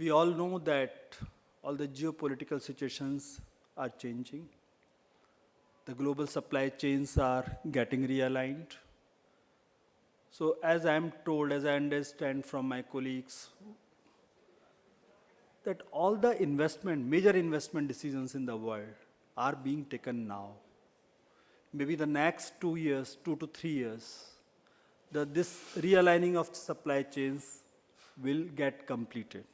We all know that all the geopolitical situations are changing. The global supply chains are getting realigned. So as I am told, as I understand from my colleagues, that all the major investment decisions in the world are being taken now. Maybe the next 2 years, 2 to 3 years, this realigning of supply chains will get completed.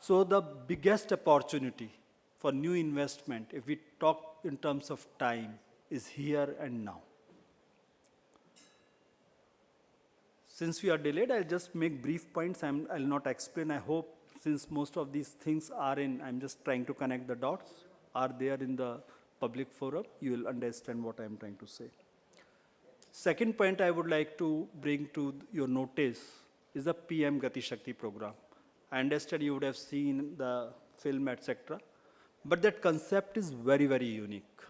So the biggest opportunity for new investment, if we talk in terms of time, is here and now. Since we are delayed, I'll just make brief points. I'll not explain. I hope since most of these things are I'm just trying to connect the dots, are there in the public forum, you will understand what I'm trying to say. Second point I would like to bring to your notice is the PM Gati Shakti program. I understand you would have seen the film, etc. But that concept is very, very unique.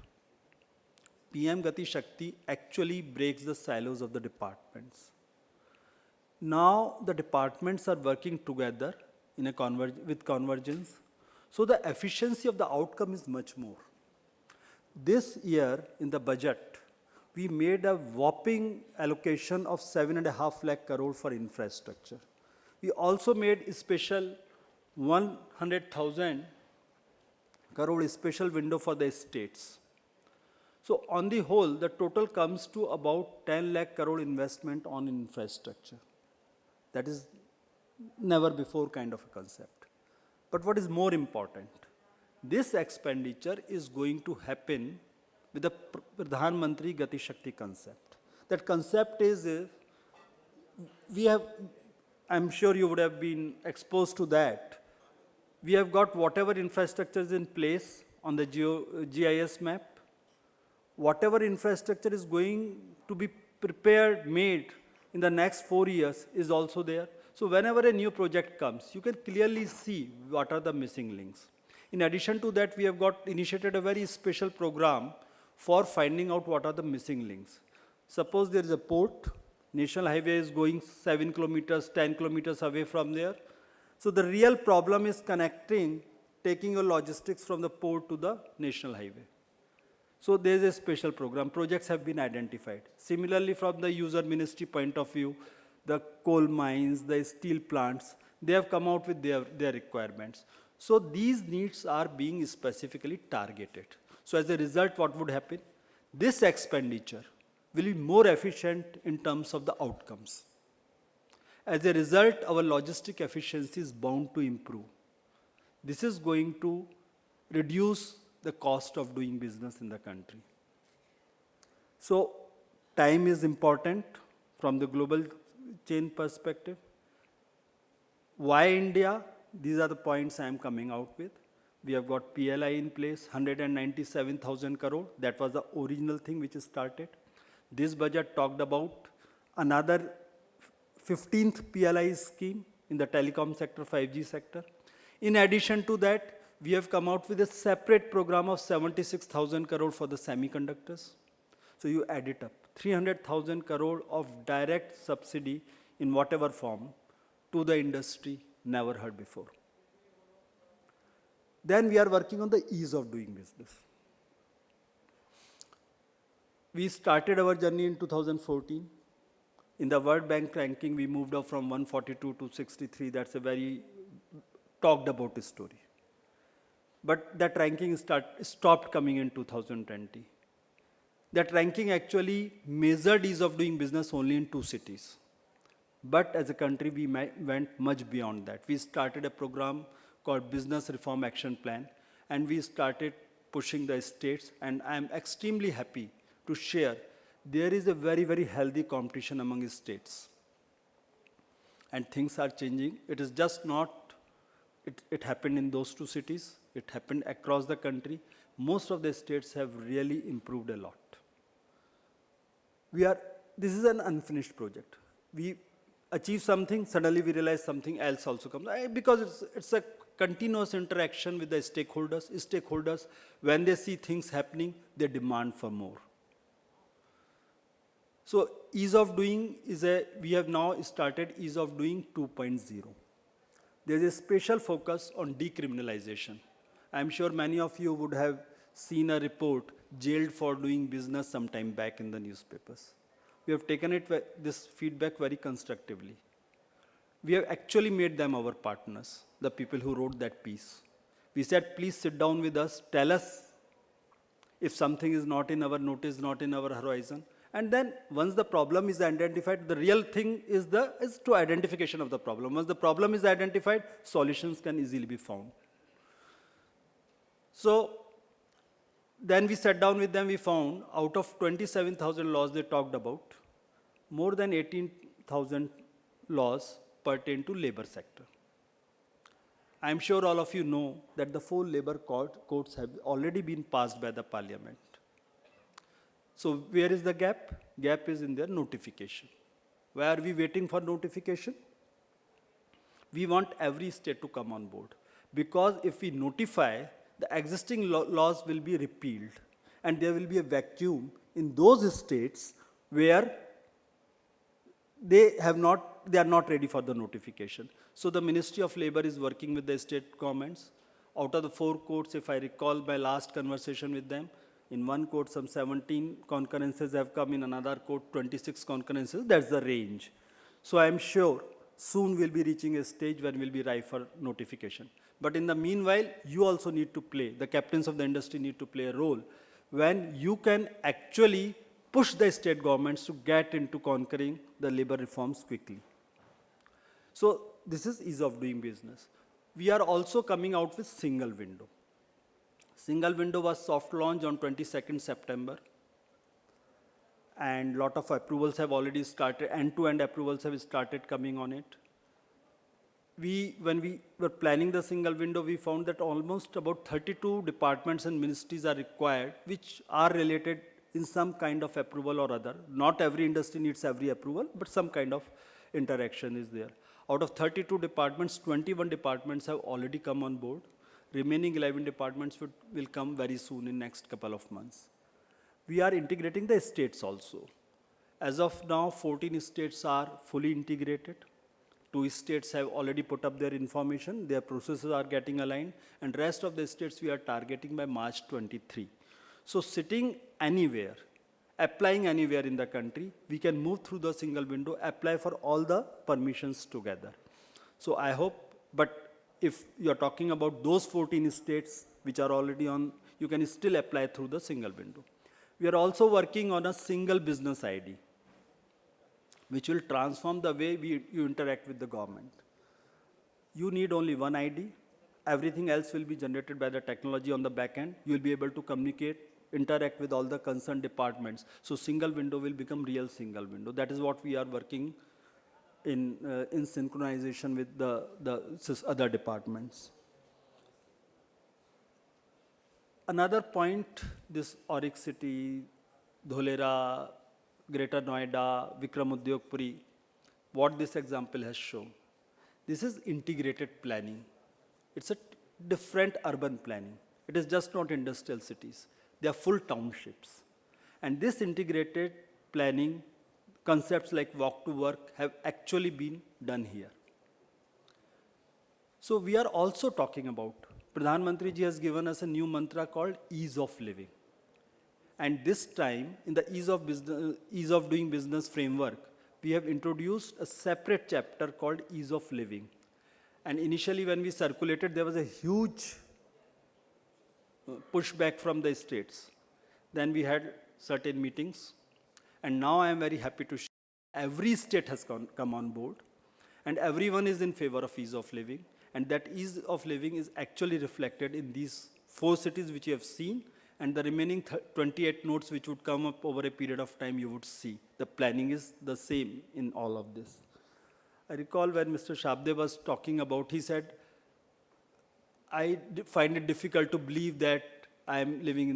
PM Gati Shakti actually breaks the silos of the departments. Now the departments are working together in with convergence, so the efficiency of the outcome is much more. This year in the budget, we made a whopping allocation of 7.5 lakh crore for infrastructure. We also made a special 100,000 crore special window for the states. So on the whole, the total comes to about 10 lakh crore investment on infrastructure. That is never before kind of a concept. But what is more important, this expenditure is going to happen with the Pradhan Mantri Gati Shakti concept. That concept is, I'm sure you would have been exposed to that. We have got whatever infrastructure is in place on the GIS map. Whatever infrastructure is going to be prepared, made in the next 4 years is also there. So whenever a new project comes, you can clearly see what are the missing links. In addition to that, we have initiated a very special program for finding out what are the missing links. Suppose there is a port, national highway is going 7 kilometers, 10 kilometers away from there. So the real problem is taking your logistics from the port to the national highway. So there is a special program. Projects have been identified. Similarly, from the user ministry point of view, the coal mines, the steel plants, they have come out with their requirements. So these needs are being specifically targeted. So as a result, what would happen? This expenditure will be more efficient in terms of the outcomes. As a result, our logistic efficiency is bound to improve. This is going to reduce the cost of doing business in the country. So time is important from the global chain perspective. Why India? These are the points I am coming out with. We have got PLI in place, 197,000 crore. That was the original thing which started. This budget talked about another 15th PLI scheme in the telecom sector, 5G sector. In addition to that, we have come out with a separate program of 76,000 crore for the semiconductors. So you add it up, 300,000 crore of direct subsidy in whatever form to the industry, never heard before. Then we are working on the ease of doing business. We started our journey in 2014. In the World Bank ranking, we moved up from 142 to 63. That's a very talked about story. But that ranking stopped coming in 2020. That ranking actually measured ease of doing business only in 2 cities. But as a country, we went much beyond that. We started a program called Business Reform Action Plan, and we started pushing the states, and I'm extremely happy to share there is a very, very healthy competition among states. And things are changing. It is just not, it happened in those 2 cities. It happened across the country. Most of the states have really improved a lot. This is an unfinished project. We achieve something, suddenly we realize something else also comes. Because it's a continuous interaction with the stakeholders. Stakeholders, when they see things happening, they demand for more. So ease of doing we have now started ease of doing 2.0. There's a special focus on decriminalization. I'm sure many of you would have seen a report, jailed for doing business sometime back in the newspapers. We have taken this feedback very constructively. We have actually made them our partners, the people who wrote that piece. We said, please sit down with us, tell us if something is not in our notice, not in our horizon. And then once the problem is identified, the real thing is to identification of the problem. Once the problem is identified, solutions can easily be found. So then we sat down with them, we found out of 27,000 laws they talked about, more than 18,000 laws pertain to labor sector. I'm sure all of you know that the 4 labor codes have already been passed by the parliament. So where is the gap? Gap is in their notification. Why are we waiting for notification? We want every state to come on board. Because if we notify, the existing laws will be repealed. And there will be a vacuum in those states where they are not ready for the notification. So the Ministry of Labor is working with the state governments. Out of the 4 courts, if I recall my last conversation with them, in one court some 17 concurrences have come, in another court 26 concurrences, that's the range. So I'm sure soon we'll be reaching a stage when we'll be ripe for notification. But in the meanwhile, you also need to play, the captains of the industry need to play a role when you can actually push the state governments to get into conquering the labor reforms quickly. So this is ease of doing business. We are also coming out with single window. Single window was soft launch on 22nd September. And lot of approvals have already started, end-to-end approvals have started coming on it. When we were planning the single window, we found that almost about 32 departments and ministries are required, which are related in some kind of approval or other. Not every industry needs every approval, but some kind of interaction is there. Out of 32 departments, 21 departments have already come on board. Remaining 11 departments will come very soon in next couple of months. We are integrating the states also. As of now, 14 states are fully integrated. 2 states have already put up their information, their processes are getting aligned, and rest of the states we are targeting by March 23. So sitting anywhere, applying anywhere in the country, we can move through the single window, apply for all the permissions together. So I hope, but if you're talking about those 14 states which are already on, you can still apply through the single window. We are also working on a single business ID, which will transform the way you interact with the government. You need only one ID. Everything else will be generated by the technology on the back end. You will be able to communicate, interact with all the concerned departments. So single window will become real single window. That is what we are working in synchronization with the other departments. Another point, this Auric City, Dholera, Greater Noida, Vikram Udyog Puri, what this example has shown. This is integrated planning. It's a different urban planning. It is just not industrial cities. They are full townships. And this integrated planning, concepts like walk to work have actually been done here. So we are also talking about, Pradhan Mantri ji has given us a new mantra called ease of living. And this time, in the ease of doing business framework, we have introduced a separate chapter called ease of living. And initially when we circulated, there was a huge pushback from the states. Then we had certain meetings. And now I am very happy to share every state has come on board. And everyone is in favor of ease of living. And that ease of living is actually reflected in these 4 cities which you have seen. And the remaining 28 notes which would come up over a period of time, you would see. The planning is the same in all of this. I recall when Mr. Shabde was talking about, he said, I find it difficult to believe that I am living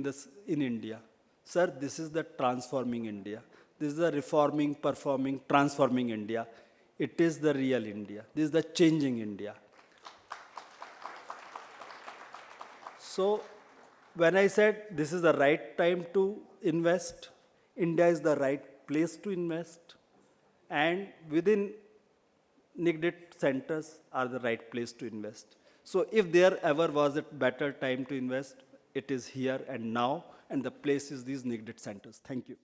in India. Sir, this is the transforming India. This is the reforming, performing, transforming India. It is the real India. This is the changing India. So, when I said this is the right time to invest, India is the right place to invest, and within NICDC centers are the right place to invest. So if there ever was a better time to invest, it is here and now, and the place is these NICDC centers. Thank you.